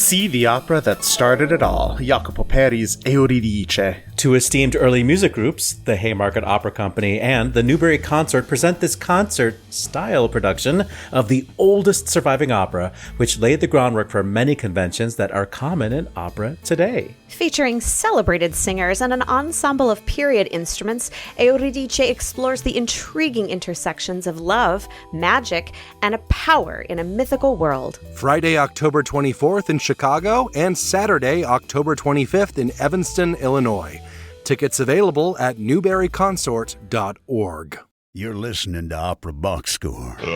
See the opera that started it all, Jacopo Peri's Euridice. Two esteemed early music groups, the Haymarket Opera Company and the Newbury Consort, present this concert-style production of the oldest surviving opera, which laid the groundwork for many conventions that are common in opera today. Featuring celebrated singers and an ensemble of period instruments, Euridice explores the intriguing intersections of love, magic, and a power in a mythical world. Friday, October 24th in Chicago, and Saturday, October 25th in Evanston, Illinois. Tickets available at newburyconsort.org. You're listening to Opera Box Score. Let's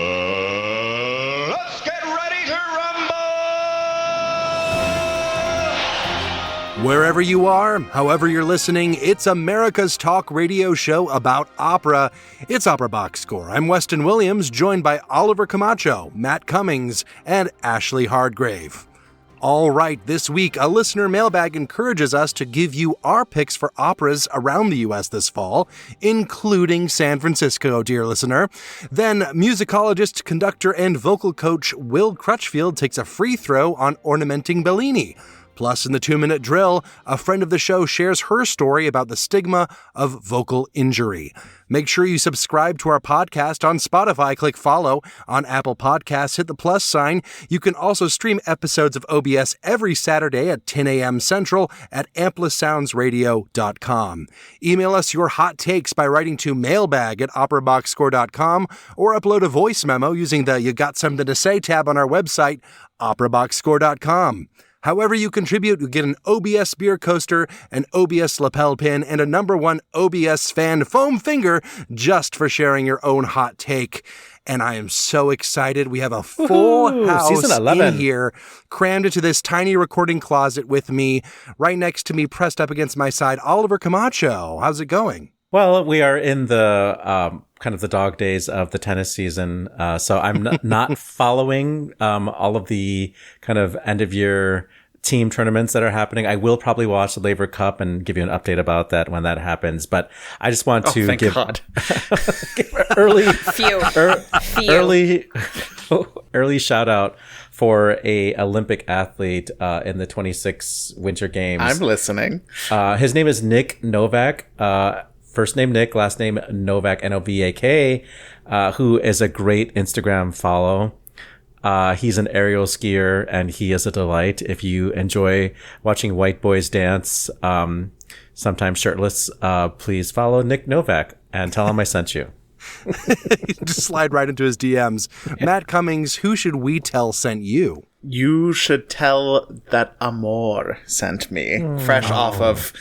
get ready to rumble! Wherever you are, however you're listening, it's America's talk radio show about opera. It's Opera Box Score. I'm Weston Williams, joined by Oliver Camacho, Matt Cummings, and Ashley Hardgrave. All right, this week, a listener mailbag encourages us to give you our picks for operas around the U.S. this fall, including San Francisco, dear listener. Then, musicologist, conductor, and vocal coach Will Crutchfield takes a free throw on ornamenting Bellini. Plus, in the 2-minute drill, a friend of the show shares her story about the stigma of vocal injury. Make sure you subscribe to our podcast on Spotify. Click follow. On Apple Podcasts, hit the plus sign. You can also stream episodes of OBS every Saturday at 10 a.m. Central at amplisoundsradio.com. Email us your hot takes by writing to mailbag@operaboxscore.com or upload a voice memo using the You Got Something to Say tab on our website, operaboxscore.com. However you contribute, you get an OBS beer coaster, an OBS lapel pin, and a #1 OBS fan foam finger just for sharing your own hot take. And I am so excited. We have a full house Season 11. in here, crammed into this tiny recording closet with me. Right next to me, pressed up against my side, Oliver Camacho. How's it going? Well, we are in the kind of the dog days of the tennis season, so I'm not following all of the kind of end-of-year team tournaments that are happening. I will probably watch the Laver Cup and give you an update about that when that happens. But I just want to thank give God. early shout out for a Olympic athlete in the 26 Winter Games. I'm listening. His name is Nick Novak. First name Nick, last name Novak, Novak, who is a great Instagram follow. He's an aerial skier, and he is a delight. If you enjoy watching white boys dance, sometimes shirtless, please follow Nick Novak and tell him I sent you. Just slide right into his DMs. Yeah. Matt Cummings, who should we tell sent you? You should tell that Amor sent me, fresh off of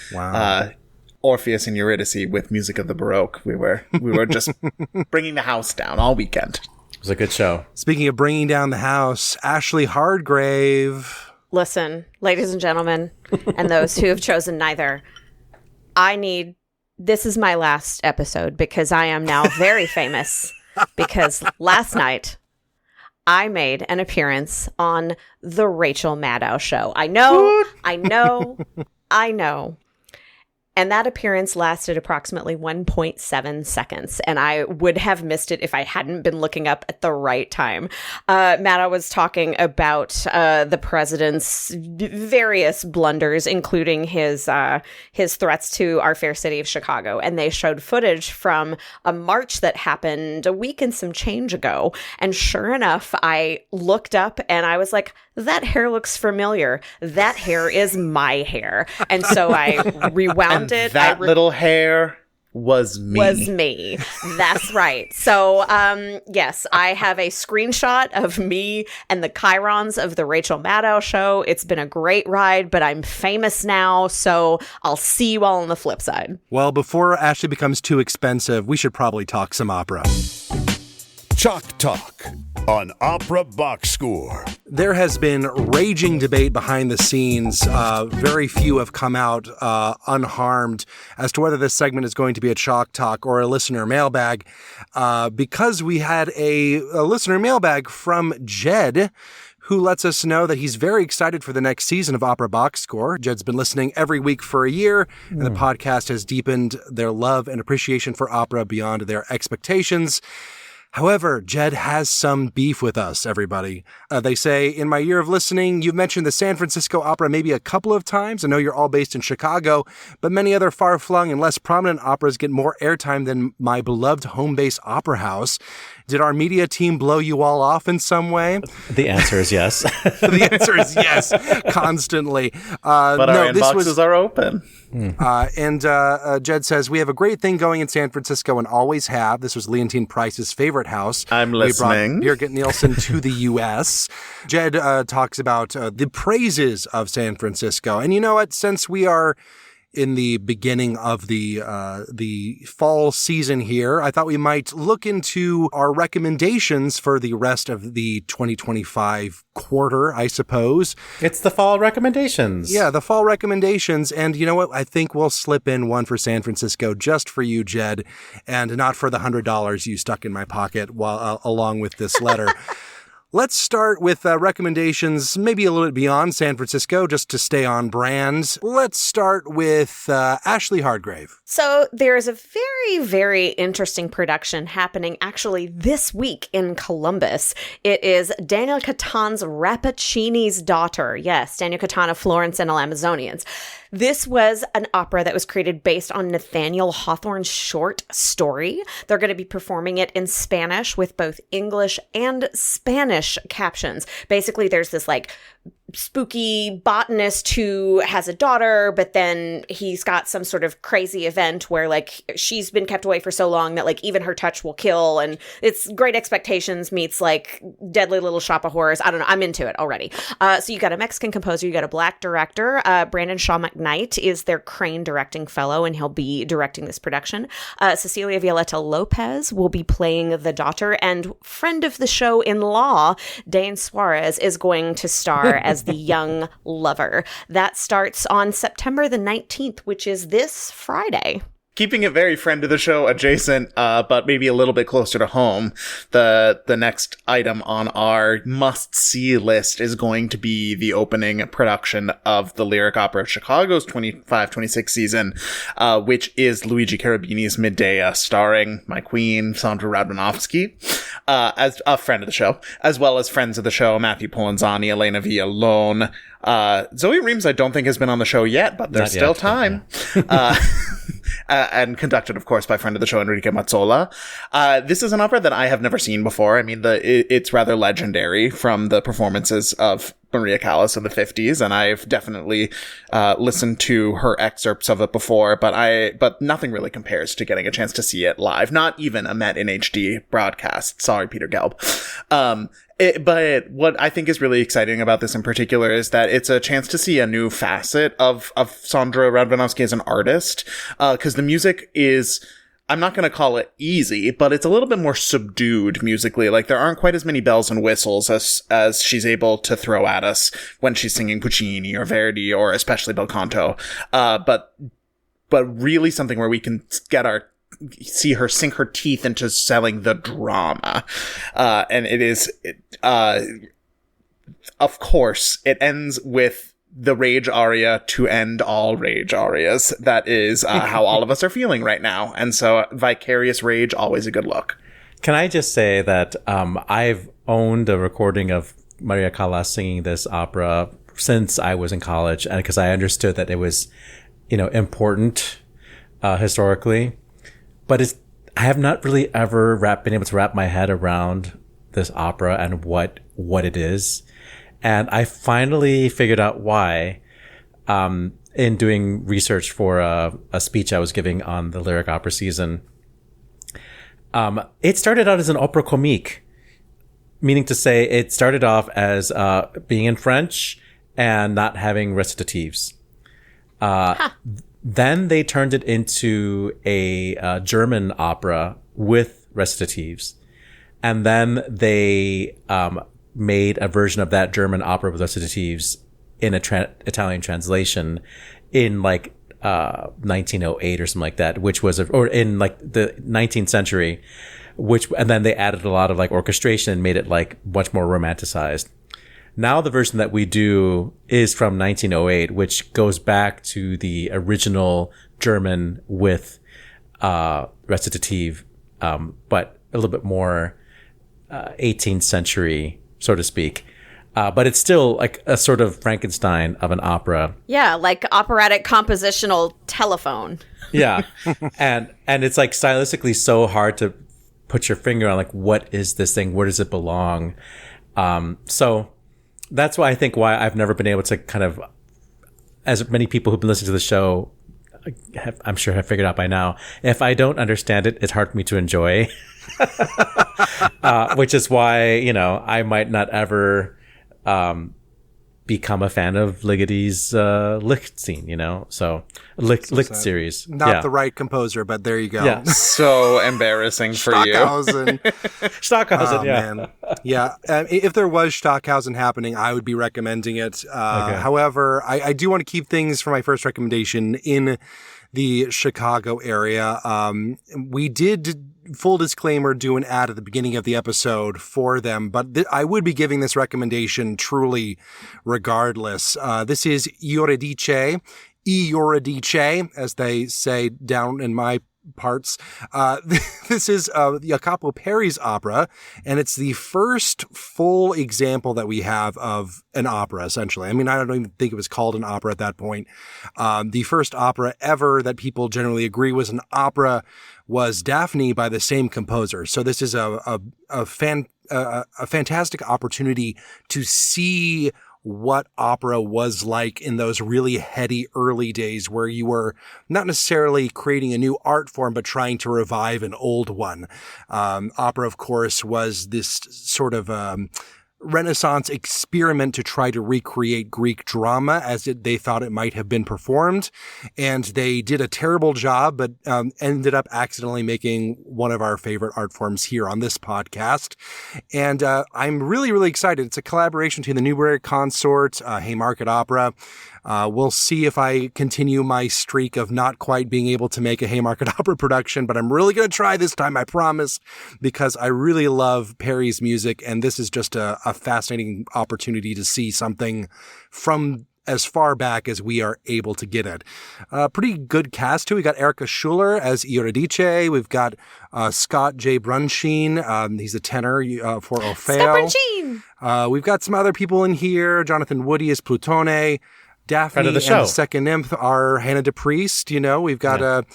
Orpheus and Eurydice with Music of the Baroque. We were just bringing the house down all weekend. It was a good show. Speaking of bringing down the house, Ashley Hardgrave. Listen, ladies and gentlemen, and those who have chosen neither, this is my last episode because I am now very famous because last night I made an appearance on the Rachel Maddow show. I know. And that appearance lasted approximately 1.7 seconds, and I would have missed it if I hadn't been looking up at the right time. Maddow was talking about the president's various blunders, including his threats to our fair city of Chicago, and they showed footage from a march that happened a week and some change ago. And sure enough, I looked up and I was like, that hair looks familiar. That hair is my hair. And so I rewound it. That little hair was me. That's right. So, yes, I have a screenshot of me and the chyrons of the Rachel Maddow show. It's been a great ride, but I'm famous now, so I'll see you all on the flip side. Well, before Ashley becomes too expensive, we should probably talk some opera. Chalk Talk on Opera Box Score. There has been raging debate behind the scenes. Very few have come out unharmed as to whether this segment is going to be a Chalk Talk or a listener mailbag, because we had a listener mailbag from Jed, who lets us know that he's very excited for the next season of Opera Box Score. Jed's been listening every week for a year, and the podcast has deepened their love and appreciation for opera beyond their expectations. However, Jed has some beef with us, everybody. They say, in my year of listening, you've mentioned the San Francisco Opera maybe a couple of times. I know you're all based in Chicago, but many other far-flung and less prominent operas get more airtime than my beloved home base opera house. Did our media team blow you all off in some way? The answer is yes. The answer is yes, constantly. But our inboxes are open. And Jed says, we have a great thing going in San Francisco and always have. This was Leontine Price's favorite house. I'm listening. We brought Birgit Nielsen to the U.S. Jed talks about the praises of San Francisco. And you know what? Since we are in the beginning of the fall season here, I thought we might look into our recommendations for the rest of the 2025 quarter, I suppose. It's the fall recommendations. Yeah, the fall recommendations. And you know what? I think we'll slip in one for San Francisco just for you, Jed, and not for the $100 you stuck in my pocket while along with this letter. Let's start with recommendations maybe a little bit beyond San Francisco, just to stay on brand. Let's start with Ashley Hardgrave. So there's a very, very interesting production happening actually this week in Columbus. It is Daniel Catan's Rappaccini's Daughter. Yes, Daniel Catan of Florence and the Amazonians. This was an opera that was created based on Nathaniel Hawthorne's short story. They're going to be performing it in Spanish with both English and Spanish captions. Basically, there's this like spooky botanist who has a daughter, but then he's got some sort of crazy event where like she's been kept away for so long that like even her touch will kill, and it's Great Expectations meets like Deadly Little Shop of Horrors. I don't know. I'm into it already. So you got a Mexican composer, you got a black director. Brandon Shaw McKnight is their Crane directing fellow, and he'll be directing this production. Cecilia Violeta Lopez will be playing the daughter, and friend of the show in law, Dane Suarez, is going to star as the young lover. That starts on September the 19th, which is this Friday. Keeping it very friend of the show adjacent, but maybe a little bit closer to home, the next item on our must-see list is going to be the opening production of the Lyric Opera of Chicago's 25-26 season, which is Luigi Cherubini's Medea, starring my queen, Sandra Radwanovsky, as a friend of the show, as well as friends of the show, Matthew Polenzani, Elena Villalone. Zoe Reams I don't think has been on the show yet, but there's still time. Yeah. And conducted, of course, by friend of the show, Enrique Mazzola. This is an opera that I have never seen before. I mean, it's rather legendary from the performances of Maria Callas in the 50s, and I've definitely listened to her excerpts of it before, but nothing really compares to getting a chance to see it live. Not even a Met in HD broadcast. Sorry, Peter Gelb. But what I think is really exciting about this in particular is that it's a chance to see a new facet of Sandra Radwanovsky as an artist, because the music is, I'm not going to call it easy, but it's a little bit more subdued musically. Like, there aren't quite as many bells and whistles as she's able to throw at us when she's singing Puccini or Verdi or especially bel canto. But really something where we can see her sink her teeth into selling the drama. And it is, of course, it ends with the rage aria to end all rage arias. That is how all of us are feeling right now. And so vicarious rage, always a good look. Can I just say that I've owned a recording of Maria Callas singing this opera since I was in college, and because I understood that it was, important historically. But I have not really ever been able to wrap my head around this opera and what it is. And I finally figured out why, in doing research for a speech I was giving on the Lyric Opera season. It started out as an opera comique, meaning to say it started off as being in French and not having recitatives. Then they turned it into a German opera with recitatives. And then they made a version of that German opera with recitatives in a Italian translation in 1908 or something like that, which was, or in the 19th century, and then they added a lot of orchestration and made it much more romanticized. Now the version that we do is from 1908, which goes back to the original German with recitative, but a little bit more 18th century, so to speak. But it's still like a sort of Frankenstein of an opera. Yeah, like operatic compositional telephone. Yeah. and it's like stylistically so hard to put your finger on, like, what is this thing? Where does it belong? So that's why I've never been able to kind of, as many people who've been listening to the show I'm sure have figured out by now, if I don't understand it, it's hard for me to enjoy. Which is why, I might not ever become a fan of Ligeti's Licht scene, so Licht series. Not the right composer, but there you go. Yeah. So embarrassing for you. Stockhausen, yeah. Man. Yeah. If there was Stockhausen happening, I would be recommending it. Okay. However, I do want to keep things for my first recommendation in the Chicago area. We did, full disclaimer, do an ad at the beginning of the episode for them, but I would be giving this recommendation truly regardless. This is Eurydice, as they say down in my parts. This is Jacopo Peri's opera, and it's the first full example that we have of an opera, essentially. I mean, I don't even think it was called an opera at that point. The first opera ever that people generally agree was an opera was Daphne by the same composer. So this is a fantastic opportunity to see what opera was like in those really heady early days where you were not necessarily creating a new art form, but trying to revive an old one. Opera, of course, was this sort of Renaissance experiment to try to recreate Greek drama as they thought it might have been performed. And they did a terrible job, but ended up accidentally making one of our favorite art forms here on this podcast. And I'm really, really excited. It's a collaboration between the Newbury Consort, Haymarket Opera. We'll see if I continue my streak of not quite being able to make a Haymarket Opera production, but I'm really going to try this time, I promise, because I really love Peri's music, and this is just a fascinating opportunity to see something from as far back as we are able to get it. Pretty good cast, too. We got Erica Schuler as Eurydice. We've got Scott J. Brunsheen. He's a tenor for Orfeo. Scott Brunsheen! We've got some other people in here. Jonathan Woody as Plutone. Daphne and the second nymph are Hannah DePriest. We've got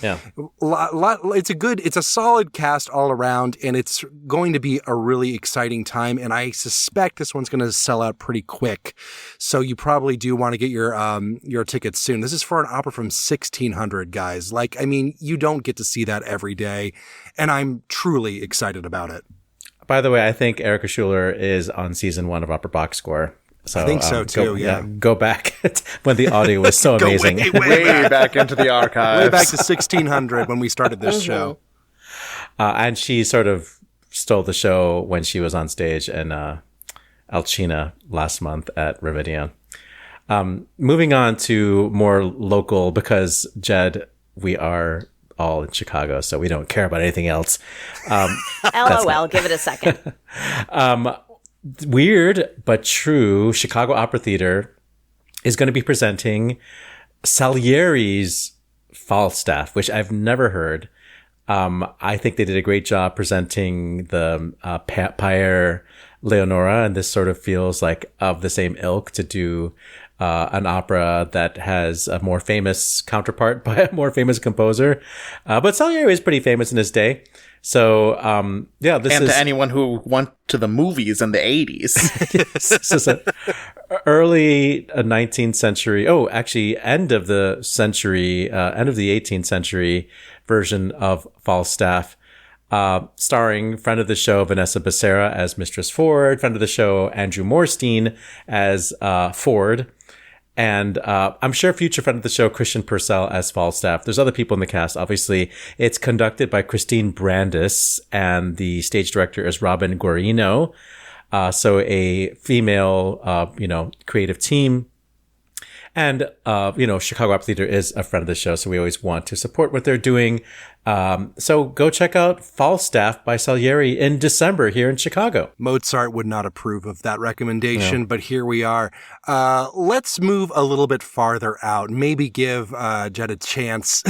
lot. It's a solid cast all around, and it's going to be a really exciting time. And I suspect this one's going to sell out pretty quick. So you probably do want to get your tickets soon. This is for an opera from 1600, guys. You don't get to see that every day, and I'm truly excited about it. By the way, I think Erica Schuler is on season 1 of Opera Box Score. So, I think so too. Go back when the audio was so amazing. way back into the archives. Way back to 1600 when we started this show. And she sort of stole the show when she was on stage in Alcina last month at Rividion. Moving on to more local, because Jed, we are all in Chicago, so we don't care about anything else. LOL, give it a second. Weird but true, Chicago Opera Theater is going to be presenting Salieri's Falstaff, which I've never heard. I think they did a great job presenting the Paer Leonora, and this sort of feels like of the same ilk to do an opera that has a more famous counterpart by a more famous composer. But Salieri is pretty famous in his day. So, this is... to anyone who went to the movies in the 80s. Yes, this is an early 19th century, end of the century, end of the 18th century version of Falstaff, starring friend of the show Vanessa Becerra as Mistress Ford, friend of the show Andrew Morstein as Ford, and I'm sure future friend of the show Christian Purcell as Falstaff. There's other people in the cast, obviously. It's conducted by Christine Brandis, and the stage director is Robin Guarino. So a female, creative team. And, Chicago Opera Theater is a friend of the show, so we always want to support what they're doing. So go check out Falstaff by Salieri in December here in Chicago. Mozart would not approve of that recommendation, but here we are. Let's move a little bit farther out. Maybe give Jed a chance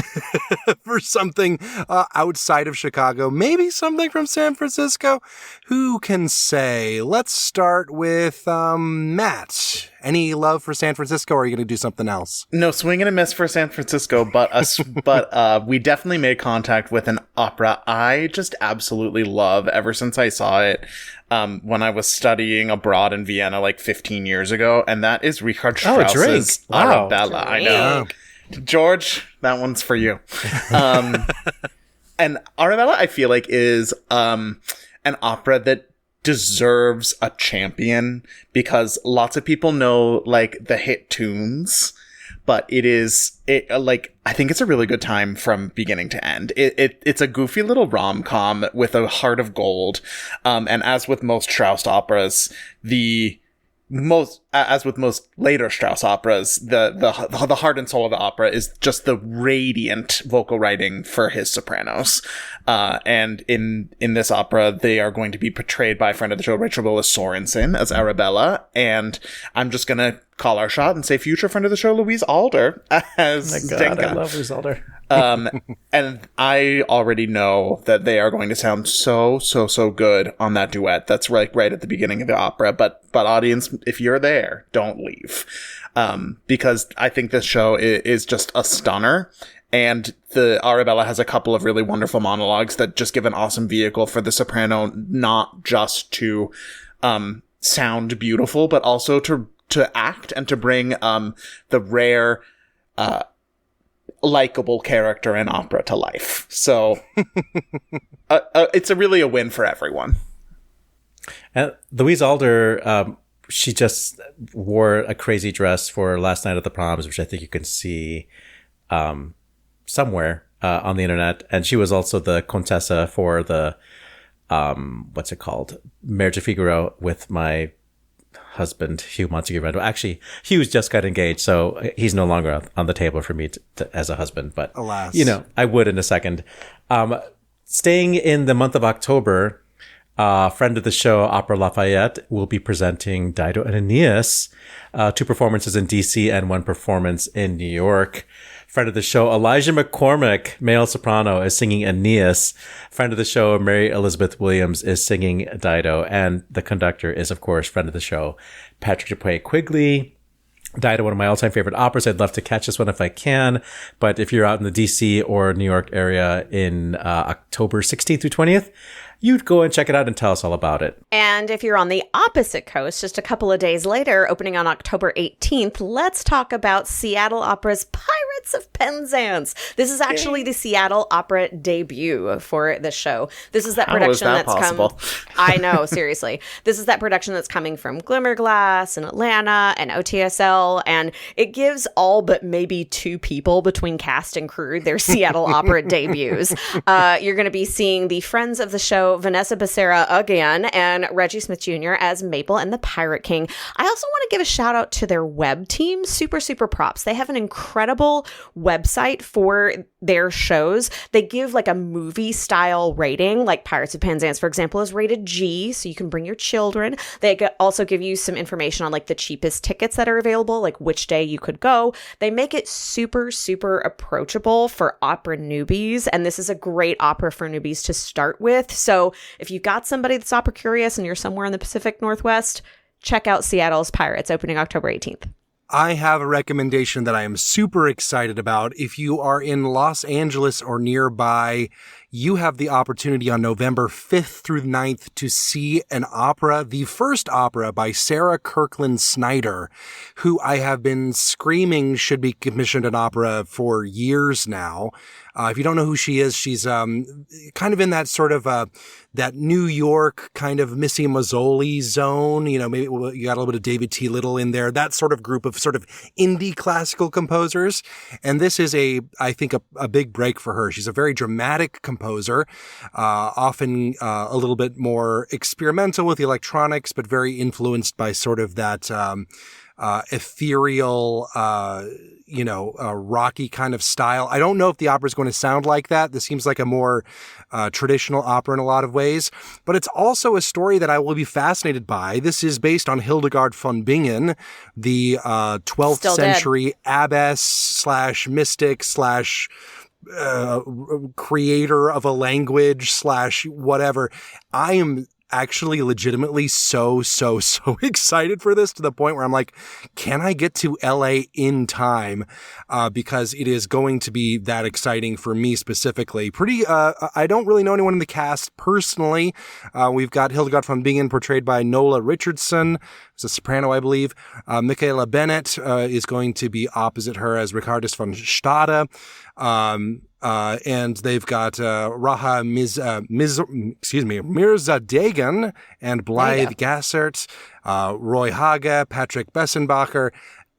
for something outside of Chicago. Maybe something from San Francisco. Who can say? Let's start with Matt. Any love for San Francisco, or are you going to do something else? No, swing and a miss for San Francisco, but we definitely made contact with an opera I just absolutely love ever since I saw it when I was studying abroad in Vienna like 15 years ago, and that is Richard Strauss's Arabella. I know. George, that one's for you. And Arabella, I feel like, is an opera that deserves a champion, because lots of people know like the hit tunes, but I think it's a really good time from beginning to end. It's a goofy little rom-com with a heart of gold. And as with most Strauss operas, as with most later Strauss operas, the heart and soul of the opera is just the radiant vocal writing for his sopranos. And in this opera, they are going to be portrayed by a friend of the show, Rachel Willis Sorensen, as Arabella. And I'm just going to call our shot and say future friend of the show, Louise Alder, as Stenka. I love Louise Alder. And I already know that they are going to sound so good on that duet. That's right at the beginning of the opera. But audience, if you're there, don't leave. Because I think this show is just a stunner. And the Arabella has a couple of really wonderful monologues that just give an awesome vehicle for the soprano, not just to, sound beautiful, but also to act and to bring, the rare, likable character in opera to life. So it's really a win for everyone. And Louise Alder, she just wore a crazy dress for Last Night at the Proms, which I think you can see somewhere on the internet. And she was also the Contessa for the what's it called, Marriage of Figaro, with my husband Hugh Montague-Randall. Actually, Hugh's just got engaged, so he's no longer on the table for me as a husband. But alas, I would in a second. Staying in the month of October, friend of the show, Opera Lafayette, will be presenting Dido and Aeneas, 2 performances in DC and 1 performance in New York. Friend of the show, Elijah McCormick, male soprano, is singing Aeneas. Friend of the show, Mary Elizabeth Williams, is singing Dido. And the conductor is, of course, friend of the show, Patrick Dupuy Quigley. Dido, one of my all-time favorite operas. I'd love to catch this one if I can. But if you're out in the DC or New York area in October 16th through 20th, you'd go and check it out and tell us all about it. And if you're on the opposite coast, just a couple of days later, opening on October 18th, let's talk about Seattle Opera's Pirates of Penzance. This is actually the Seattle Opera debut for the show. This is that production How is that that's possible? I know, seriously. This is that production that's coming from Glimmerglass and Atlanta and OTSL, and it gives all but maybe 2 people between cast and crew their Seattle Opera debuts. You're going to be seeing the friends of the show, Vanessa Becerra again, and Reggie Smith Jr. as Maple and the Pirate King. I also want to give a shout out to their web team. Super props. They have an incredible website for their shows. They give like a movie style rating, like Pirates of Penzance, for example, is rated G, so you can bring your children. They also give you some information on like the cheapest tickets that are available, like which day you could go. They make it super approachable for opera newbies, and this is a great opera for newbies to start with. So if you've got somebody that's opera curious and you're somewhere in the Pacific Northwest, check out Seattle's Pirates, opening October 18th. I have a recommendation that I am super excited about. If you are in Los Angeles or nearby, you have the opportunity on November 5th through 9th to see an opera, the first opera by Sarah Kirkland Snyder, who I have been screaming should be commissioned an opera for years now. If you don't know who she is, she's kind of in that sort of that New York kind of Missy Mazzoli zone. You know, maybe you got a little bit of David T. Little in there, that sort of group of sort of indie classical composers. And this is I think a big break for her. She's a very dramatic composer, often a little bit more experimental with the electronics, but very influenced by sort of that ethereal, rocky kind of style. I don't know if the opera is going to sound like that. This seems like a more traditional opera in a lot of ways, but it's also a story that I will be fascinated by. This is based on Hildegard von Bingen, the 12th century abbess / mystic / creator of a language / whatever. I am actually legitimately so excited for this, to the point where I'm like, can I get to LA in time? Because it is going to be that exciting for me specifically. I don't really know anyone in the cast personally. We've got Hildegard von Bingen portrayed by Nola Richardson, who's a soprano, I believe. Michaela Bennett is going to be opposite her as Richardis von Stade. And they've got Raha Mirza Dagan and Blythe Gassert, Roy Hage, Patrick Bessenbacher.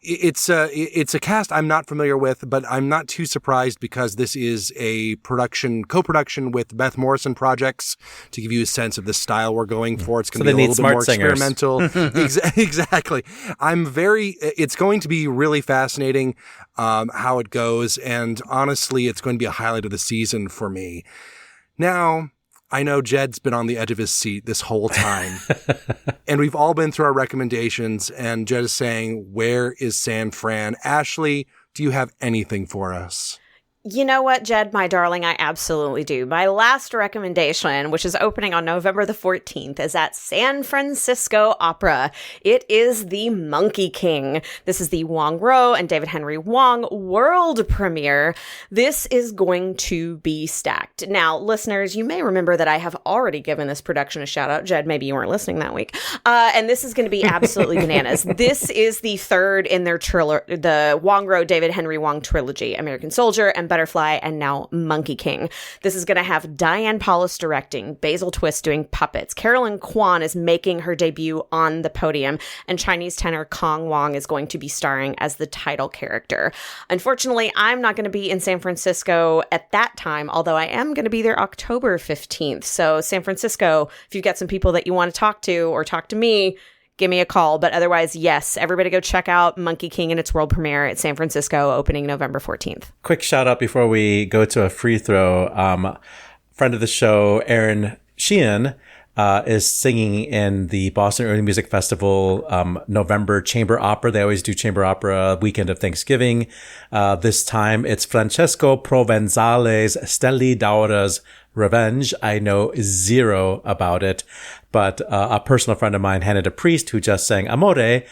It's a cast I'm not familiar with, but I'm not too surprised because this is a co-production with Beth Morrison Projects, to give you a sense of the style we're going for. It's going to be a little bit more experimental. Exactly. It's going to be really fascinating, how it goes. And honestly, it's going to be a highlight of the season for me. Now, I know Jed's been on the edge of his seat this whole time. And we've all been through our recommendations, and Jed is saying, where is San Fran? Ashley, do you have anything for us? You know what, Jed, my darling, I absolutely do. My last recommendation, which is opening on November the 14th, is at San Francisco Opera. It is the Monkey King. This is the Wong Ro and David Henry Wong world premiere. This is going to be stacked. Now, listeners, you may remember that I have already given this production a shout out. Jed, maybe you weren't listening that week. And this is going to be absolutely bananas. This is the third in their the Wong Ro, David Henry Wong trilogy, American Soldier and Butterfly, and now Monkey King. This is going to have Diane Paulus directing, Basil Twist doing puppets, Carolyn Kwan is making her debut on the podium, and Chinese tenor Kong Wong is going to be starring as the title character. Unfortunately, I'm not going to be in San Francisco at that time, although I am going to be there October 15th. So San Francisco, if you've got some people that you want to talk to or talk to me, give me a call. But otherwise, yes, everybody go check out Monkey King and its world premiere at San Francisco, opening November 14th. Quick shout out before we go to a free throw. Friend of the show, Aaron Sheehan, is singing in the Boston Early Music Festival November Chamber Opera. They always do Chamber Opera weekend of Thanksgiving. This time it's Francesco Provenzale's Stelli Daura's Revenge. I know zero about it, but a personal friend of mine, Hannah Priest, who just sang Amore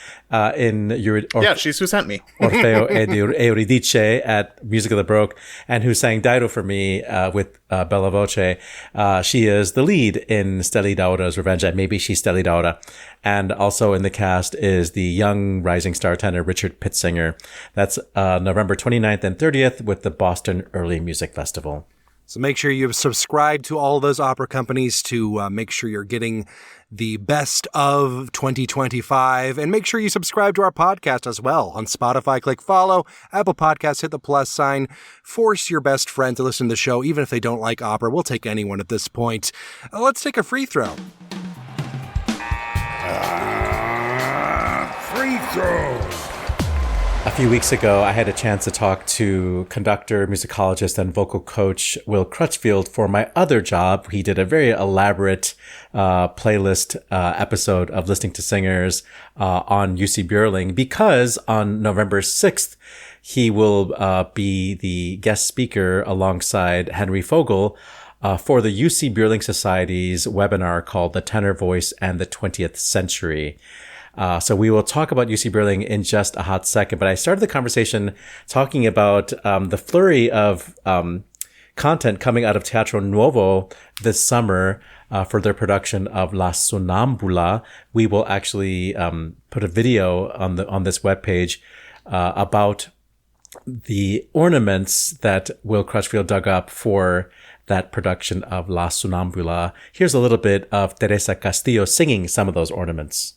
she's who sent me. Orfeo ed Euridice at Music of the Baroque, and who sang Dairo for me with Bella Voce. She is the lead in Stelli Daura's Revenge, and maybe she's Stelli Daura. And also in the cast is the young rising star tenor Richard Pittsinger. That's November 29th and 30th with the Boston Early Music Festival. So make sure you subscribe to all those opera companies to make sure you're getting the best of 2025. And make sure you subscribe to our podcast as well. On Spotify, click follow. Apple Podcasts, hit the plus sign. Force your best friend to listen to the show, even if they don't like opera. We'll take anyone at this point. Let's take a free throw. Free throw. A few weeks ago, I had a chance to talk to conductor, musicologist, and vocal coach Will Crutchfield for my other job. He did a very elaborate playlist episode of Listening to Singers on UC Bierling, because on November 6th, he will be the guest speaker alongside Henry Fogel for the UC Bierling Society's webinar called The Tenor Voice and the 20th Century. So we will talk about UC Bierling in just a hot second, but I started the conversation talking about the flurry of content coming out of Teatro Nuovo this summer for their production of La Sonambula. We will actually put a video on this webpage about the ornaments that Will Crutchfield dug up for that production of La Sonambula. Here's a little bit of Teresa Castillo singing some of those ornaments.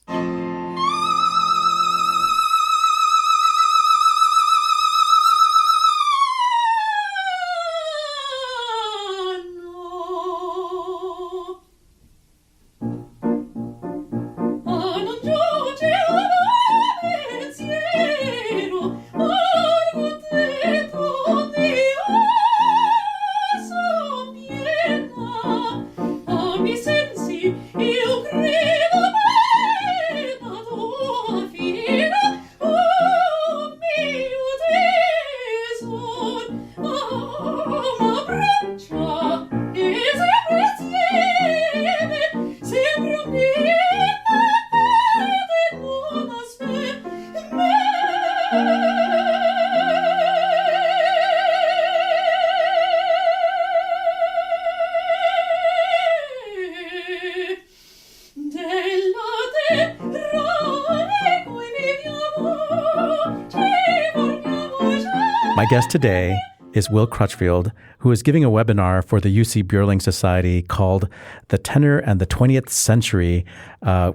My guest today is Will Crutchfield, who is giving a webinar for the UC Björling Society called The Tenor and the 20th Century,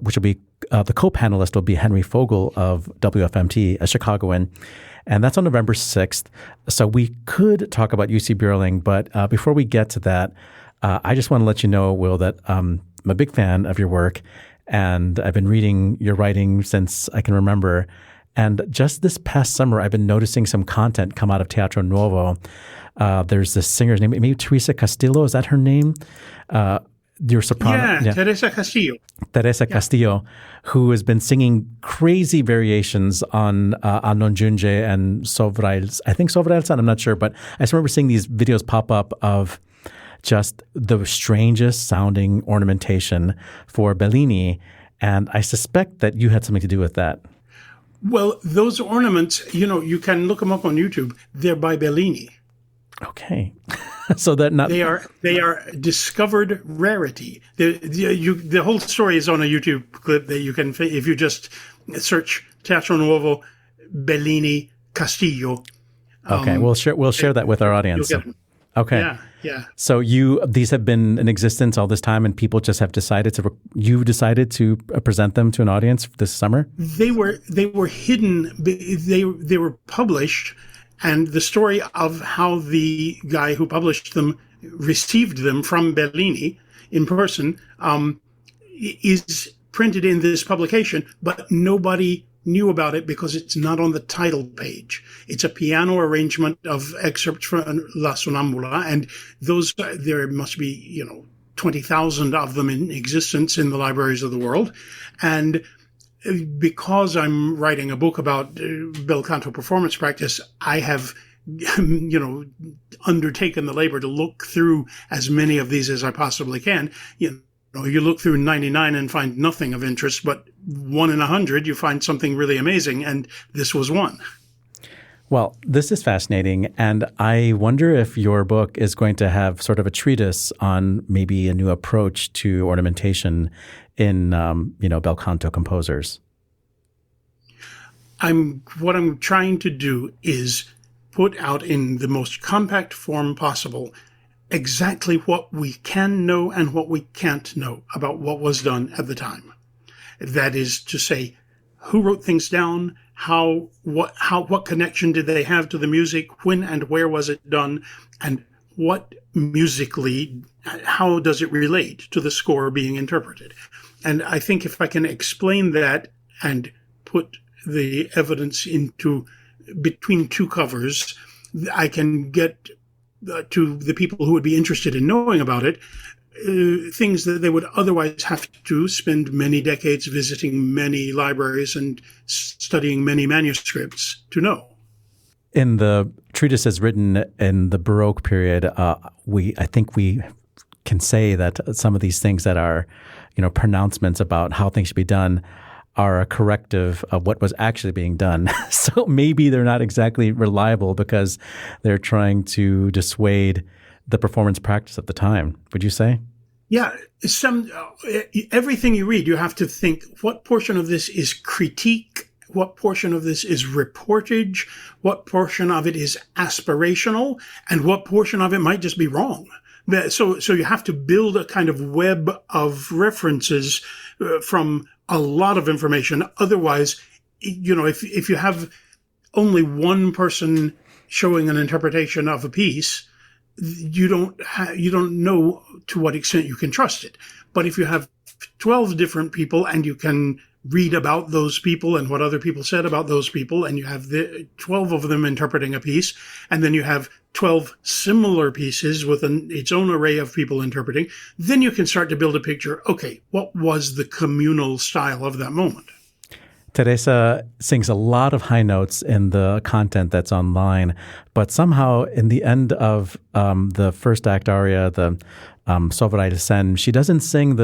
which will be, the co-panelist will be Henry Fogel of WFMT, a Chicagoan. And that's on November 6th. So we could talk about UC Björling, but before we get to that, I just want to let you know, Will, that I'm a big fan of your work, and I've been reading your writing since I can remember. And just this past summer, I've been noticing some content come out of Teatro Nuovo. There's this singer's name, maybe Teresa Castillo, is that her name? Your soprano. Yeah, Teresa Castillo. Teresa Castillo, who has been singing crazy variations on Non Giunge and Sovral's. I think Sovral's, I'm not sure, but I just remember seeing these videos pop up of just the strangest sounding ornamentation for Bellini. And I suspect that you had something to do with that. Well, those ornaments, you can look them up on YouTube. They're by Bellini. Okay. So that not they are discovered rarity. The whole story is on a YouTube clip that you can, if you just search Teatro Nuovo Bellini Castillo. Okay, we'll share that with our audience. Okay. Yeah. So these have been in existence all this time, and people just have decided to present them to an audience this summer? They were hidden. They were published, and the story of how the guy who published them received them from Bellini in person is printed in this publication, but nobody knew about it because it's not on the title page. It's a piano arrangement of excerpts from La Sonnambula, and there must be 20,000 of them in existence in the libraries of the world. And because I'm writing a book about bel canto performance practice, I have undertaken the labor to look through as many of these as I possibly can. You look through 99 and find nothing of interest, but 1 in 100 you find something really amazing, and this was one. Well, this is fascinating, and I wonder if your book is going to have sort of a treatise on maybe a new approach to ornamentation in bel canto composers. What I'm trying to do is put out in the most compact form possible exactly what we can know and what we can't know about what was done at the time. That is to say, who wrote things down, what connection did they have to the music, when and where was it done, and what musically, how does it relate to the score being interpreted. And I think if I can explain that and put the evidence into between two covers, I can get to the people who would be interested in knowing about it, things that they would otherwise have to spend many decades visiting many libraries and studying many manuscripts to know. In the treatises written in the Baroque period, I think we can say that some of these things that are, pronouncements about how things should be done are a corrective of what was actually being done. So maybe they're not exactly reliable because they're trying to dissuade the performance practice at the time. Would you say? Yeah. Everything you read, you have to think, what portion of this is critique? What portion of this is reportage? What portion of it is aspirational? And what portion of it might just be wrong? So you have to build a kind of web of references from a lot of information. Otherwise, if you have only one person showing an interpretation of a piece, you don't know to what extent you can trust it. But if you have 12 different people and you can read about those people and what other people said about those people, and you have the 12 of them interpreting a piece, and then you have 12 similar pieces with its own array of people interpreting, then you can start to build a picture. Okay, what was the communal style of that moment? Teresa sings a lot of high notes in the content that's online, but somehow in the end of the first act aria, the Sovrai Sen, she doesn't sing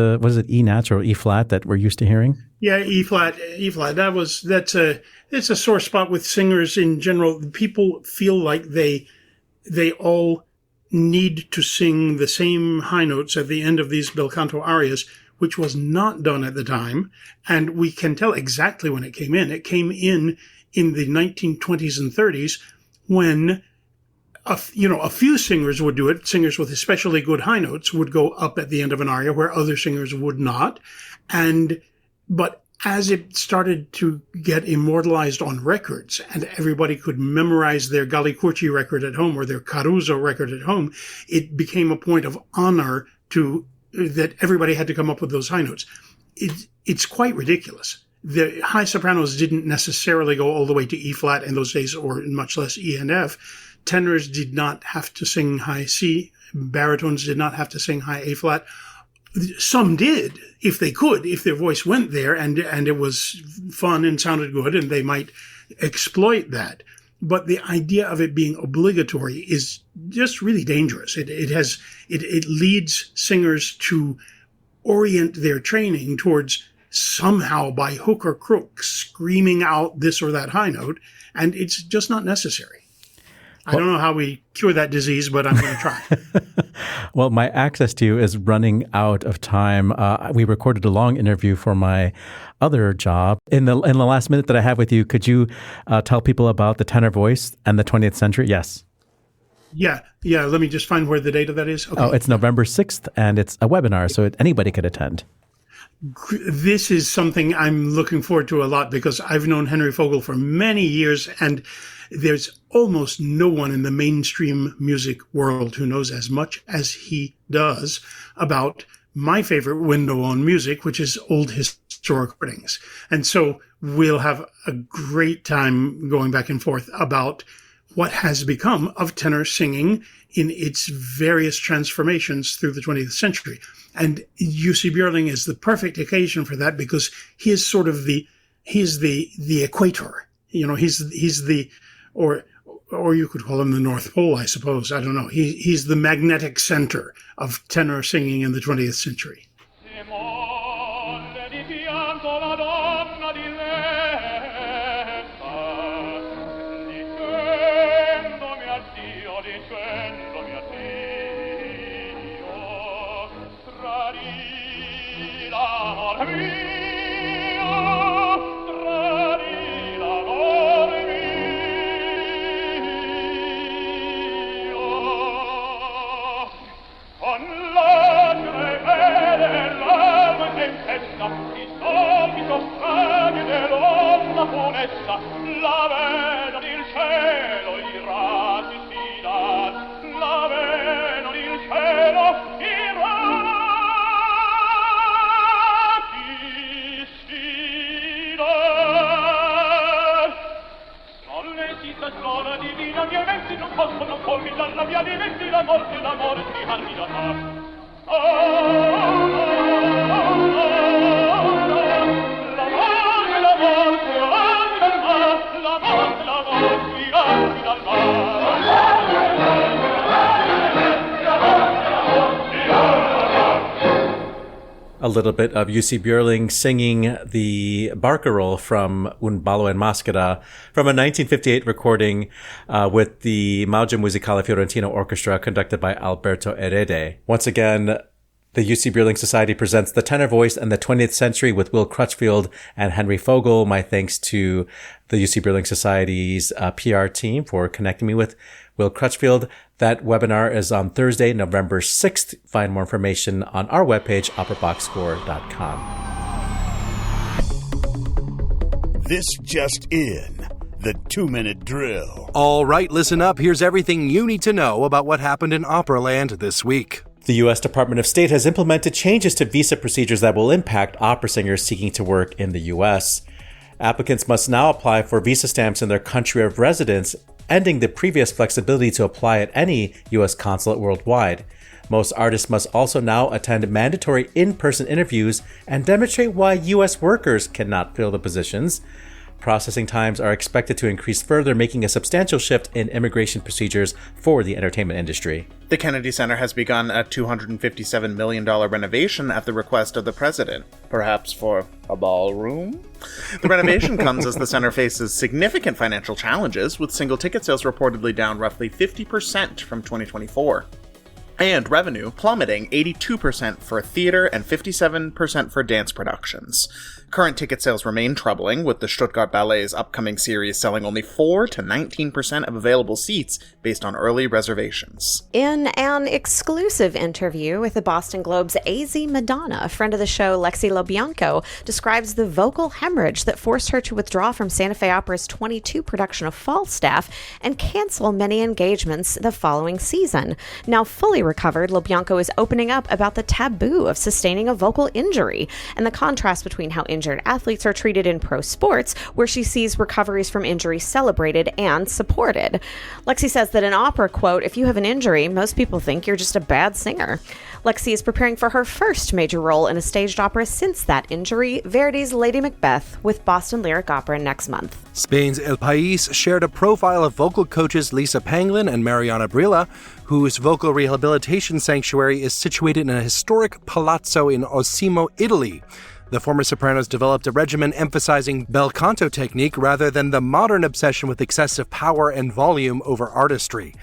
E natural, E flat that we're used to hearing? Yeah, E flat. It's a sore spot with singers in general. People feel like they all need to sing the same high notes at the end of these bel canto arias, which was not done at the time. And we can tell exactly when it came in. It came in the 1920s and 30s when a few singers would do it. Singers with especially good high notes would go up at the end of an aria where other singers would not. But as it started to get immortalized on records and everybody could memorize their Galli-Curci record at home or their Caruso record at home, it became a point of honor that everybody had to come up with those high notes. It's quite ridiculous. The high sopranos didn't necessarily go all the way to E flat in those days, or much less E and F. Tenors did not have to sing high C. Baritones did not have to sing high A flat. Some did, if they could, if their voice went there and it was fun and sounded good, and they might exploit that. But the idea of it being obligatory is just really dangerous. It leads singers to orient their training towards somehow by hook or crook screaming out this or that high note, and it's just not necessary. I don't know how we cure that disease, but I'm going to try. Well, my access to you is running out of time. We recorded a long interview for my other job. In the last minute that I have with you, could you tell people about the tenor voice and the 20th century? Yes. Yeah. Let me just find where the date of that is. Okay. Oh, it's November 6th, and it's a webinar, so anybody could attend. This is something I'm looking forward to a lot because I've known Henry Fogel for many years, and there's almost no one in the mainstream music world who knows as much as he does about my favorite window on music, which is old historic recordings. And so we'll have a great time going back and forth about what has become of tenor singing in its various transformations through the 20th century. And U.C. Björling is the perfect occasion for that because he is sort of he's the equator. He's the, or you could call him the North Pole, I suppose. I don't know. He's the magnetic center of tenor singing in the 20th century. A little bit of U.C. Björling singing the barcarolle from Un ballo in maschera from a 1958 recording with the Maggio Musicale Fiorentino Orchestra conducted by Alberto Erede. Once again, the U.C. Björling Society presents the tenor voice and the 20th century with Will Crutchfield and Henry Fogel. My thanks to the U.C. Björling Society's PR team for connecting me with Will Crutchfield. That webinar is on Thursday, November 6th. Find more information on our webpage, operaboxscore.com. This just in, the 2-minute drill. All right, listen up. Here's everything you need to know about what happened in Operaland this week. The U.S. Department of State has implemented changes to visa procedures that will impact opera singers seeking to work in the U.S. Applicants must now apply for visa stamps in their country of residence, ending the previous flexibility to apply at any U.S. consulate worldwide. Most artists must also now attend mandatory in-person interviews and demonstrate why U.S. workers cannot fill the positions. Processing times are expected to increase further, making a substantial shift in immigration procedures for the entertainment industry. The Kennedy Center has begun a $257 million renovation at the request of the president, perhaps for a ballroom? The renovation comes as the center faces significant financial challenges, with single ticket sales reportedly down roughly 50% from 2024. And revenue plummeting 82% for theater and 57% for dance productions. Current ticket sales remain troubling, with the Stuttgart Ballet's upcoming series selling only 4 to 19% of available seats based on early reservations. In an exclusive interview with the Boston Globe's AZ Madonna, a friend of the show, Lexi LoBianco, describes the vocal hemorrhage that forced her to withdraw from Santa Fe Opera's 22 production of Falstaff and cancel many engagements the following season. Now fully recovered, LoBianco is opening up about the taboo of sustaining a vocal injury and the contrast between how injured athletes are treated in pro sports, where she sees recoveries from injury celebrated and supported. Lexi says that in opera, quote, "If you have an injury, most people think you're just a bad singer." Lexi is preparing for her first major role in a staged opera since that injury, Verdi's Lady Macbeth, with Boston Lyric Opera next month. Spain's El País shared a profile of vocal coaches Lisa Panglin and Mariana Brilla, whose vocal rehabilitation sanctuary is situated in a historic palazzo in Osimo, Italy. The former sopranos developed a regimen emphasizing bel canto technique rather than the modern obsession with excessive power and volume over artistry.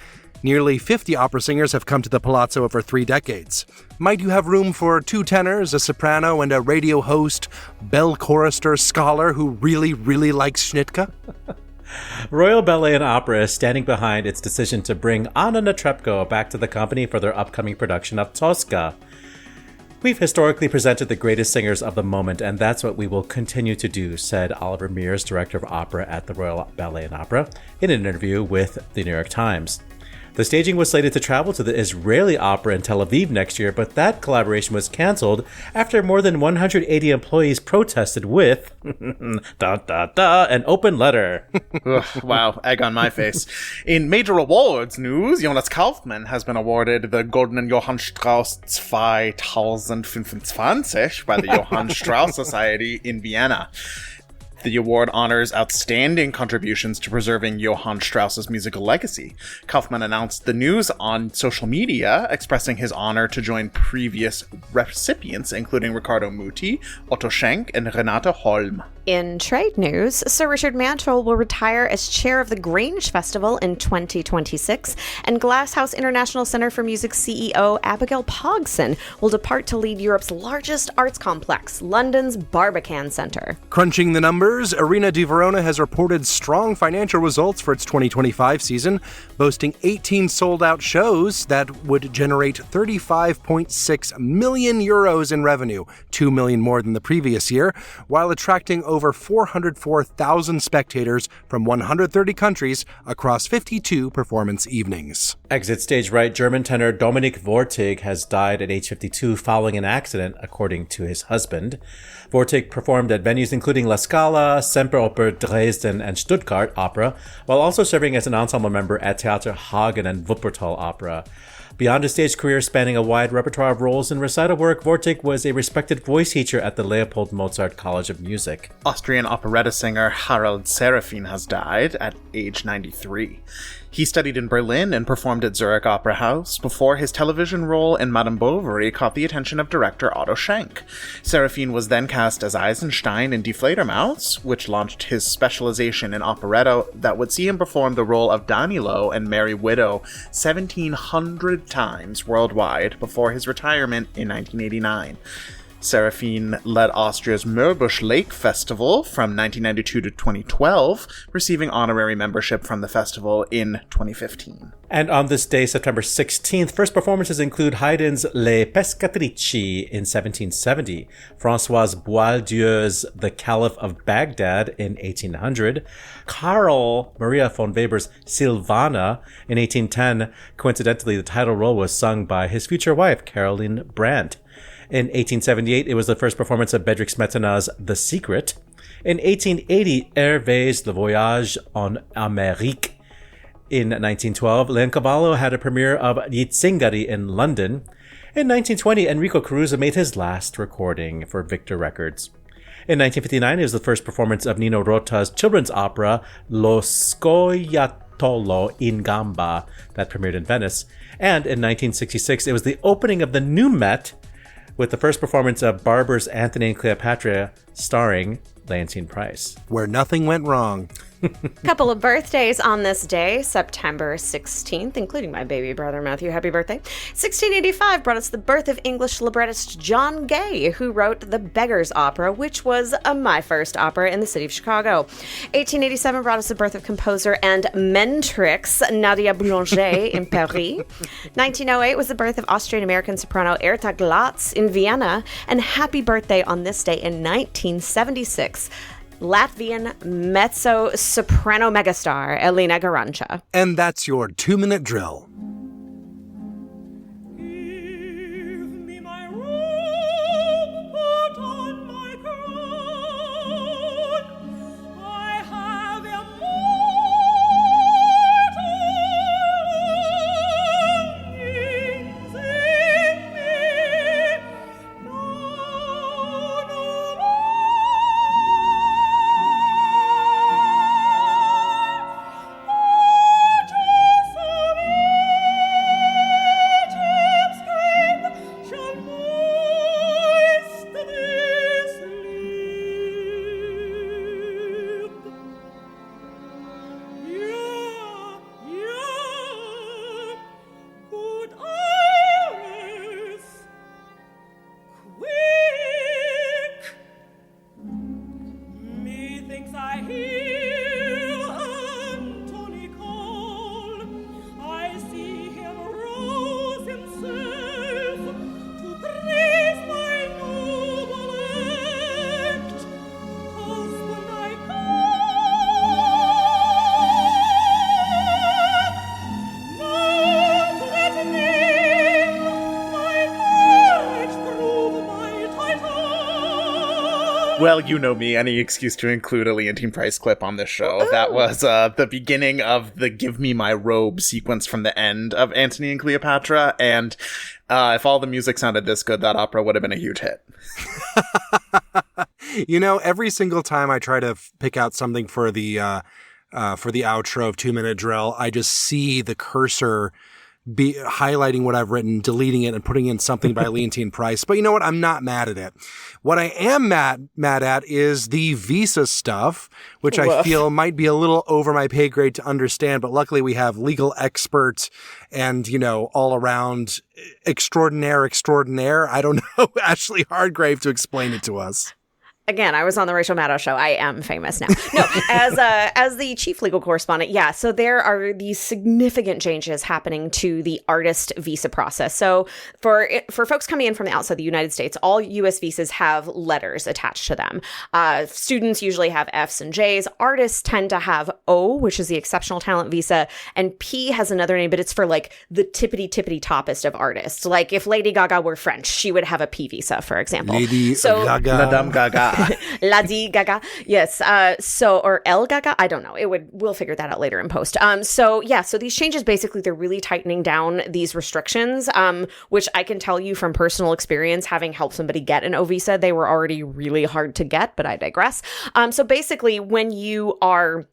Nearly 50 opera singers have come to the palazzo over 3 decades. Might you have room for 2 tenors, a soprano, and a radio host, bell chorister scholar who really likes Schnittke? Royal Ballet and Opera is standing behind its decision to bring Anna Netrebko back to the company for their upcoming production of Tosca. We've historically presented the greatest singers of the moment, and that's what we will continue to do, said Oliver Mears, director of opera at the Royal Ballet and Opera, in an interview with the New York Times. The staging was slated to travel to the Israeli Opera in Tel Aviv next year, but that collaboration was canceled after more than 180 employees protested with an open letter. Ugh, wow, egg on my face. In major awards news, Jonas Kaufmann has been awarded the Goldenen Johann Strauss 2025 by the Johann Strauss Society in Vienna. The award honors outstanding contributions to preserving Johann Strauss's musical legacy. Kaufmann announced the news on social media, expressing his honor to join previous recipients, including Riccardo Muti, Otto Schenk, and Renate Holm. In trade news, Sir Richard Mantrell will retire as chair of the Grange Festival in 2026, and Glasshouse International Center for Music CEO Abigail Pogson will depart to lead Europe's largest arts complex, London's Barbican Centre. Crunching the numbers, Arena di Verona has reported strong financial results for its 2025 season, boasting 18 sold-out shows that would generate 35.6 million euros in revenue, 2 million more than the previous year, while attracting over 404,000 spectators from 130 countries across 52 performance evenings. Exit stage right German tenor Dominik Vortig has died at age 52 following an accident, according to his husband. Vortig performed at venues including La Scala, Semperoper Dresden, and Stuttgart Opera, while also serving as an ensemble member at Theater Hagen and Wuppertal Opera. Beyond his stage career spanning a wide repertoire of roles in recital work, Vortig was a respected voice teacher at the Leopold Mozart College of Music. Austrian operetta singer Harald Serafin has died at age 93. He studied in Berlin and performed at Zurich Opera House before his television role in Madame Bovary caught the attention of director Otto Schenk. Serafin was then cast as Eisenstein in Die Fledermaus, which launched his specialization in operetta that would see him perform the role of Danilo and Merry Widow 1,700 times worldwide before his retirement in 1989. Serafin led Austria's Meerbusch Lake Festival from 1992 to 2012, receiving honorary membership from the festival in 2015. And on this day, September 16th, first performances include Haydn's Le Pescatrici in 1770, François Boieldieu's The Caliph of Baghdad in 1800, Karl Maria von Weber's Silvana in 1810. Coincidentally, the title role was sung by his future wife, Caroline Brandt. In 1878, it was the first performance of Bedřich Smetana's The Secret. In 1880, Hervé's Le Voyage en Amérique. In 1912, Leoncavallo had a premiere of Yitzingari in London. In 1920, Enrico Caruso made his last recording for Victor Records. In 1959, it was the first performance of Nino Rota's children's opera Lo Scoiattolo in Gamba that premiered in Venice. And in 1966, it was the opening of the new Met with the first performance of Barber's Antony and Cleopatra starring Leontine Price. Where nothing went wrong. Couple of birthdays on this day, September 16th, including my baby brother Matthew. Happy birthday. 1685 brought us the birth of English librettist John Gay, who wrote The Beggar's Opera, which was my first opera in the city of Chicago. 1887 brought us the birth of composer and mentrix Nadia Boulanger in Paris. 1908 was the birth of Austrian-American soprano Erta Glatz in Vienna. And happy birthday on this day in 1976. Latvian mezzo-soprano megastar Elena Garanca. And that's your 2-minute drill. Well, you know me, any excuse to include a Leontine Price clip on this show. That was the beginning of the Give Me My Robe sequence from the end of Antony and Cleopatra, and if all the music sounded this good, that opera would have been a huge hit. You know, every single time I try to pick out something for the outro of 2-minute drill, I just see the cursor be highlighting what I've written, deleting it, and putting in something by Leontine Price. But you know what? I'm not mad at it. What I am mad at is the visa stuff, which I feel might be a little over my pay grade to understand. But luckily, we have legal experts and, you know, all around extraordinaire. I don't know, Ashley Hardgrave to explain it to us. Again, I was on the Rachel Maddow show. I am famous now. No, as the chief legal correspondent, yeah. So there are these significant changes happening to the artist visa process. So for folks coming in from the outside the United States, all U.S. visas have letters attached to them. Students usually have Fs and Js. Artists tend to have O, which is the exceptional talent visa, and P has another name, but it's for like the tippity toppest of artists. Like if Lady Gaga were French, she would have a P visa, for example. Lady Gaga. Madame Gaga. Lady Gaga. Yes. Or El Gaga. I don't know. We'll figure that out later in post. So these changes, basically, they're really tightening down these restrictions, which I can tell you from personal experience, having helped somebody get an O visa, they were already really hard to get, but I digress. So basically, when you are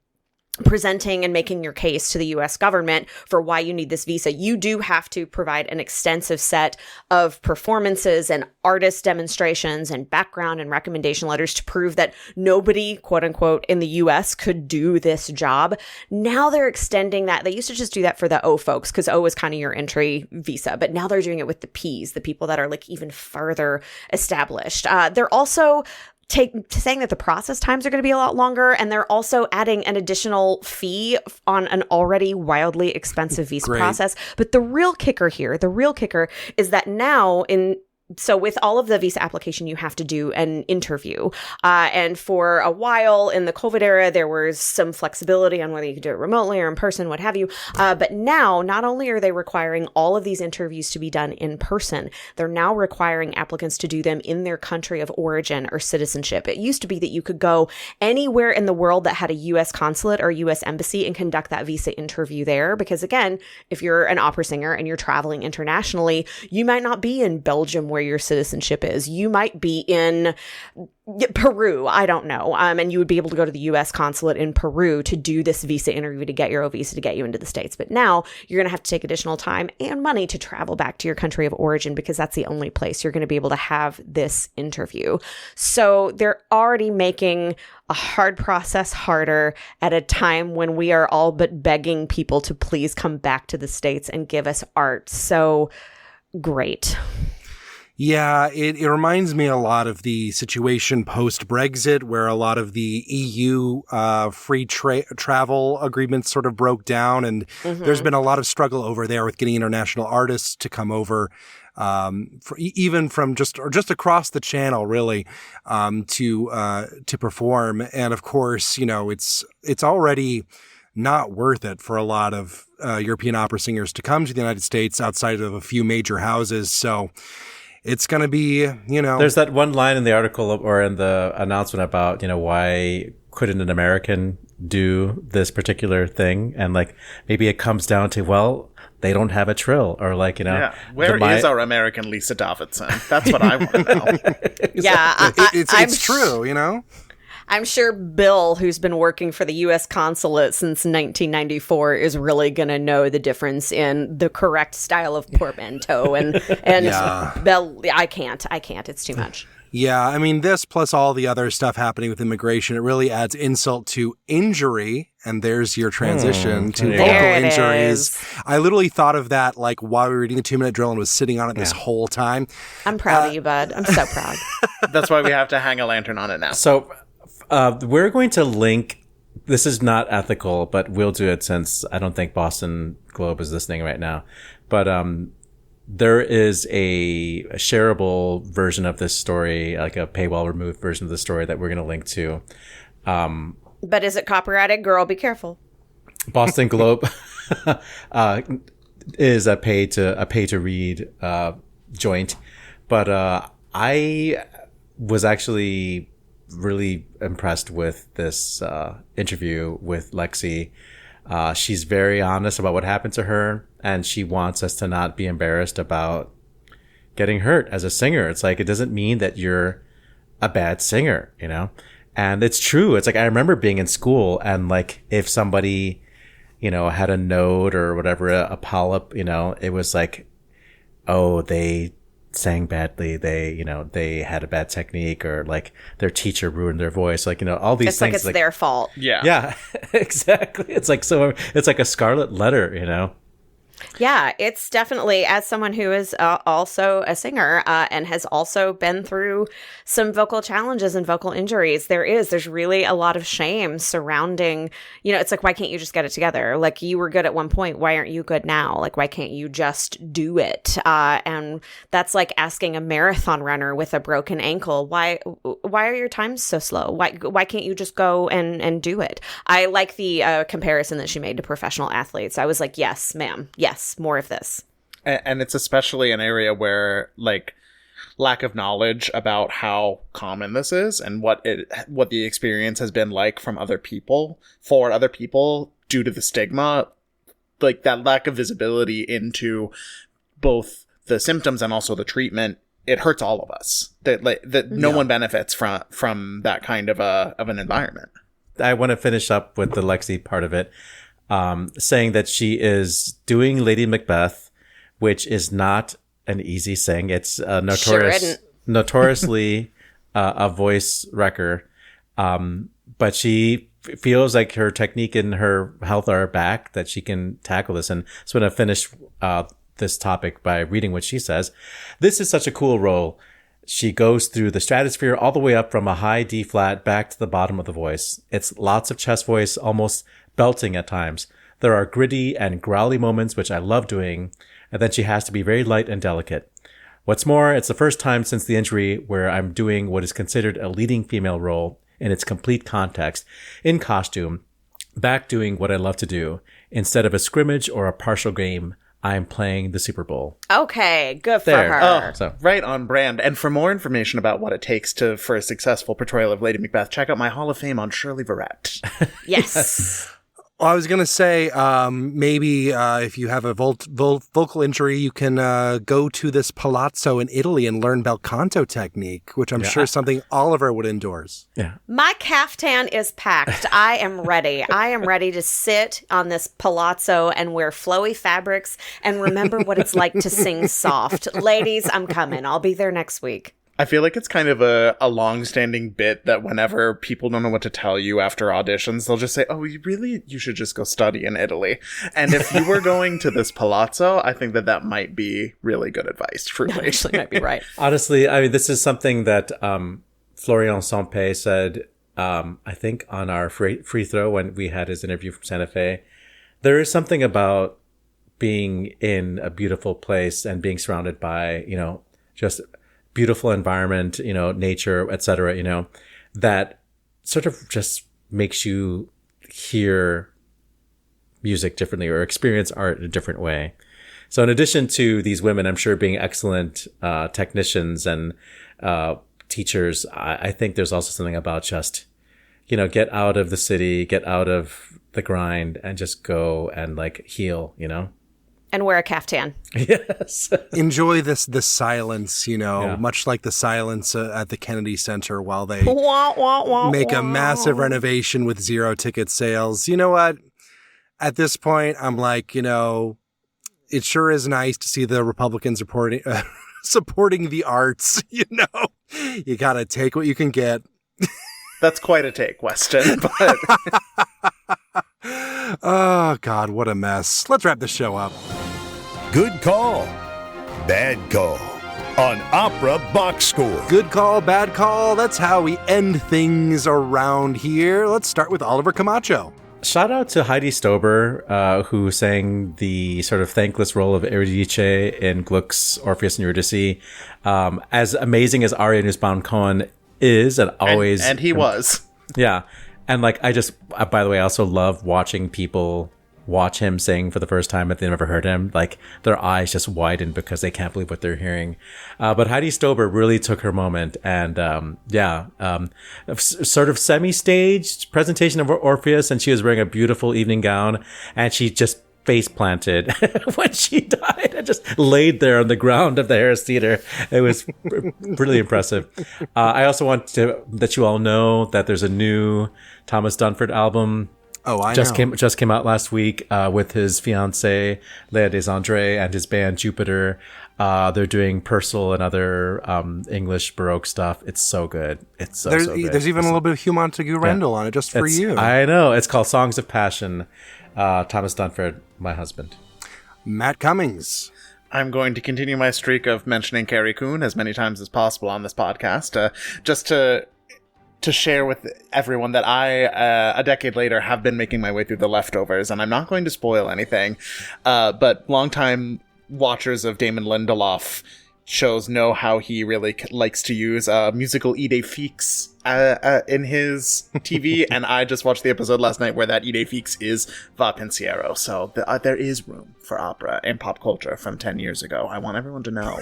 presenting and making your case to the U.S. government for why you need this visa, you do have to provide an extensive set of performances and artist demonstrations and background and recommendation letters to prove that nobody, quote unquote, in the U.S. could do this job. Now they're extending that. They used to just do that for the O folks because O is kind of your entry visa, but now they're doing it with the Ps, the people that are like even further established. They're also saying that the process times are going to be a lot longer, and they're also adding an additional fee on an already wildly expensive visa process. But the real kicker is that now So with all of the visa application, you have to do an interview. And for a while in the COVID era, there was some flexibility on whether you could do it remotely or in person, what have you. But now, not only are they requiring all of these interviews to be done in person, they're now requiring applicants to do them in their country of origin or citizenship. It used to be that you could go anywhere in the world that had a U.S. consulate or U.S. embassy and conduct that visa interview there. Because again, if you're an opera singer and you're traveling internationally, you might not be in Belgium where your citizenship is. You might be in Peru, I don't know. And you would be able to go to the U.S. consulate in Peru to do this visa interview to get your O visa to get you into the States. But now you're going to have to take additional time and money to travel back to your country of origin, because that's the only place you're going to be able to have this interview. So they're already making a hard process harder at a time when we are all but begging people to please come back to the States and give us art. So great. Yeah, it reminds me a lot of the situation post-Brexit, where a lot of the EU free travel agreements sort of broke down, and there's been a lot of struggle over there with getting international artists to come over, even from just across the channel, really, to perform. And of course, it's already not worth it for a lot of European opera singers to come to the United States outside of a few major houses. So it's going to be, There's that one line in the article or in the announcement about, why couldn't an American do this particular thing? And maybe it comes down to, well, they don't have a trill, or Yeah. Where is our American Lisa Davidson? That's what I want to know. Yeah. It's true, I'm sure Bill, who's been working for the U.S. consulate since 1994, is really going to know the difference in the correct style of portmanteau. And Bill, I can't. It's too much. Yeah, I mean, this plus all the other stuff happening with immigration, it really adds insult to injury. And there's your transition to vocal injuries. I literally thought of that while we were reading the 2-minute drill and was sitting on it this whole time. I'm proud of you, bud. I'm so proud. That's why we have to hang a lantern on it now. So we're going to link. This is not ethical, but we'll do it since I don't think Boston Globe is listening right now. But there is a shareable version of this story, like a paywall removed version of the story that we're going to link to. But is it copyrighted? Girl, be careful. Boston Globe is a pay to read joint, but I was actually really impressed with this interview with Lexi. She's very honest about what happened to her, and she wants us to not be embarrassed about getting hurt as a singer. It's it doesn't mean that you're a bad singer, And it's true. It's I remember being in school, and if somebody, had a note or whatever, a polyp, it was oh, they sang badly, they had a bad technique, or their teacher ruined their voice, all these things. It's their fault. Yeah, exactly. It's it's a scarlet letter, Yeah, it's definitely, as someone who is also a singer and has also been through some vocal challenges and vocal injuries, there's really a lot of shame surrounding, it's why can't you just get it together? You were good at one point. Why aren't you good now? Why can't you just do it? And that's like asking a marathon runner with a broken ankle, why are your times so slow? Why can't you just go and do it? I like the comparison that she made to professional athletes. I was like, yes, ma'am. Yes, more of this. And it's especially an area where lack of knowledge about how common this is and what the experience has been like for other people due to the stigma, that lack of visibility into both the symptoms and also the treatment, it hurts all of us. That no one benefits from that kind of an environment. I want to finish up with the Lexi part of it. Saying that she is doing Lady Macbeth, which is not an easy sing. It's notoriously a voice wrecker. But she feels like her technique and her health are back, that she can tackle this. And so I'm going to finish this topic by reading what she says. This is such a cool role. She goes through the stratosphere all the way up from a high D flat back to the bottom of the voice. It's lots of chest voice, almost belting at times. There are gritty and growly moments, which I love doing, and then she has to be very light and delicate. What's more, it's the first time since the injury where I'm doing what is considered a leading female role in its complete context, in costume, back doing what I love to do. Instead of a scrimmage or a partial game, I'm playing the Super Bowl. Okay, good for her. Oh, right on brand. And for more information about what it takes for a successful portrayal of Lady Macbeth, check out my Hall of Fame on Shirley Verrett. Yes. I was going to say, maybe if you have a vocal injury, you can go to this palazzo in Italy and learn bel canto technique, which I'm sure is something Oliver would endorse. Yeah. My caftan is packed. I am ready. I am ready to sit on this palazzo and wear flowy fabrics and remember what it's like to sing soft. Ladies, I'm coming. I'll be there next week. I feel like it's kind of a long-standing bit that whenever people don't know what to tell you after auditions, they'll just say, oh, you should just go study in Italy. And if you were going to this palazzo, I think that might be really good advice, truly. Actually, might be right. Honestly, I mean, this is something that Florian Sampé said, I think, on our free throw when we had his interview from Santa Fe. There is something about being in a beautiful place and being surrounded by, just beautiful environment, nature, etc., that sort of just makes you hear music differently or experience art in a different way. So in addition to these women, I'm sure, being excellent technicians and teachers, I think there's also something about just, get out of the city, get out of the grind and just go and heal, And wear a caftan. Yes. Enjoy the silence, much like the silence at the Kennedy Center while they make a massive renovation with 0 ticket sales. You know what? At this point, I'm like, it sure is nice to see the Republicans supporting the arts. You got to take what you can get. That's quite a take, Weston. But oh, God, what a mess. Let's wrap the show up. Good call, bad call on Opera Box Score. Good call, bad call. That's how we end things around here. Let's start with Oliver Camacho. Shout out to Heidi Stober, who sang the sort of thankless role of Eurydice in Gluck's Orpheus and Eurydice. As amazing as Arya Nussbaum-Cohen is, and always... And he was. Yeah. And I just, by the way, I also love watching people watch him sing for the first time if they've never heard him. Their eyes just widen because they can't believe what they're hearing. But Heidi Stober really took her moment and, sort of semi-staged presentation of Orpheus, and she was wearing a beautiful evening gown, and she just face planted when she died and just laid there on the ground of the Harris Theater. It was really impressive. I also want to let you all know that there's a new Thomas Dunford album. Oh, I just know. Just came out last week with his fiancée, Léa Desandré, and his band Jupiter. They're doing Purcell and other English Baroque stuff. It's so good. It's so good. There's even a little bit of Hugh Montague-Randall on it just for you. I know. It's called Songs of Passion. Thomas Dunford, my husband. Matt Cummings. I'm going to continue my streak of mentioning Carrie Coon as many times as possible on this podcast, just to share with everyone that I, a decade later, have been making my way through The Leftovers, and I'm not going to spoil anything, but longtime watchers of Damon Lindelof shows know how he really likes to use musical idée fixe in his TV, and I just watched the episode last night where that idée fixe is Va Pensiero, so there is room for opera and pop culture from 10 years ago. I want everyone to know.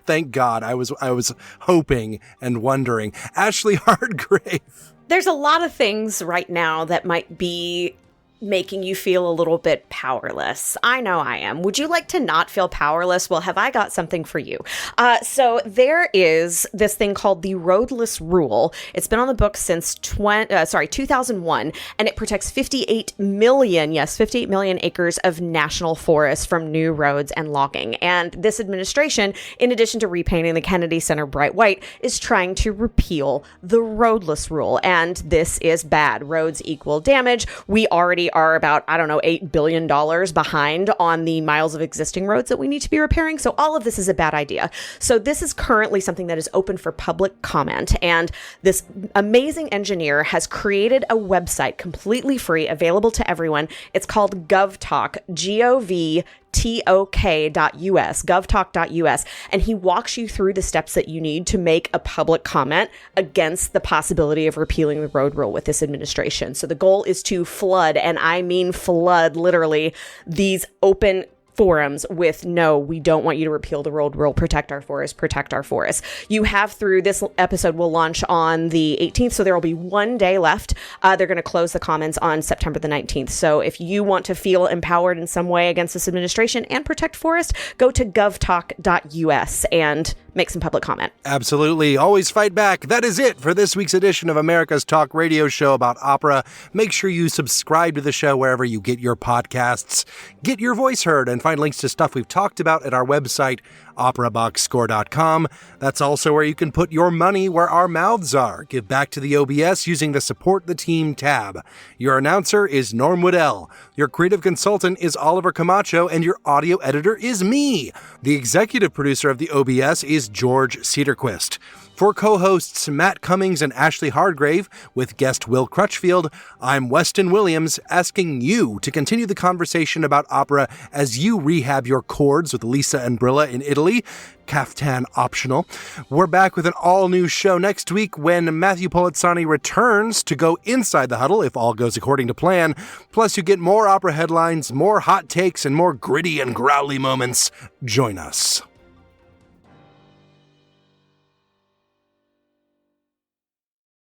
Thank God. I was hoping and wondering. Ashley Hardgrave. There's a lot of things right now that might be making you feel a little bit powerless. I know I am. Would you like to not feel powerless? Well, have I got something for you? So there is this thing called the roadless rule. It's been on the books since 2001, and it protects 58 million acres of national forests from new roads and logging. And this administration, in addition to repainting the Kennedy Center bright white, is trying to repeal the roadless rule. And this is bad. Roads equal damage. We already are about, $8 billion behind on the miles of existing roads that we need to be repairing. So all of this is a bad idea. So this is currently something that is open for public comment. And this amazing engineer has created a website completely free, available to everyone. It's called GovTalk, govtalk.us, and he walks you through the steps that you need to make a public comment against the possibility of repealing the road rule with this administration. So the goal is to flood, and I mean flood, literally, these open forums with, no, we don't want you to repeal the road rule, protect our forests. You have through this episode will launch on the 18th, so there will be 1 day left. They're going to close the comments on September the 19th. So if you want to feel empowered in some way against this administration and protect forest, go to govtalk.us and make some public comment. Absolutely. Always fight back. That is it for this week's edition of America's Talk Radio Show about opera. Make sure you subscribe to the show wherever you get your podcasts. Get your voice heard and find links to stuff we've talked about at our website, operaboxscore.com. That's also where you can put your money where our mouths are. Give back to the OBS using the Support the Team tab. Your announcer is Norm Woodell. Your creative consultant is Oliver Camacho, and your audio editor is me. The executive producer of the OBS is George Cedarquist. For co-hosts Matt Cummings and Ashley Hargrave, with guest Will Crutchfield, I'm Weston Williams, asking you to continue the conversation about opera as you rehab your chords with Lisa and Brilla in Italy. Kaftan optional. We're back with an all-new show next week when Matthew Polizzani returns to go inside the huddle if all goes according to plan. Plus, you get more opera headlines, more hot takes, and more gritty and growly moments. Join us.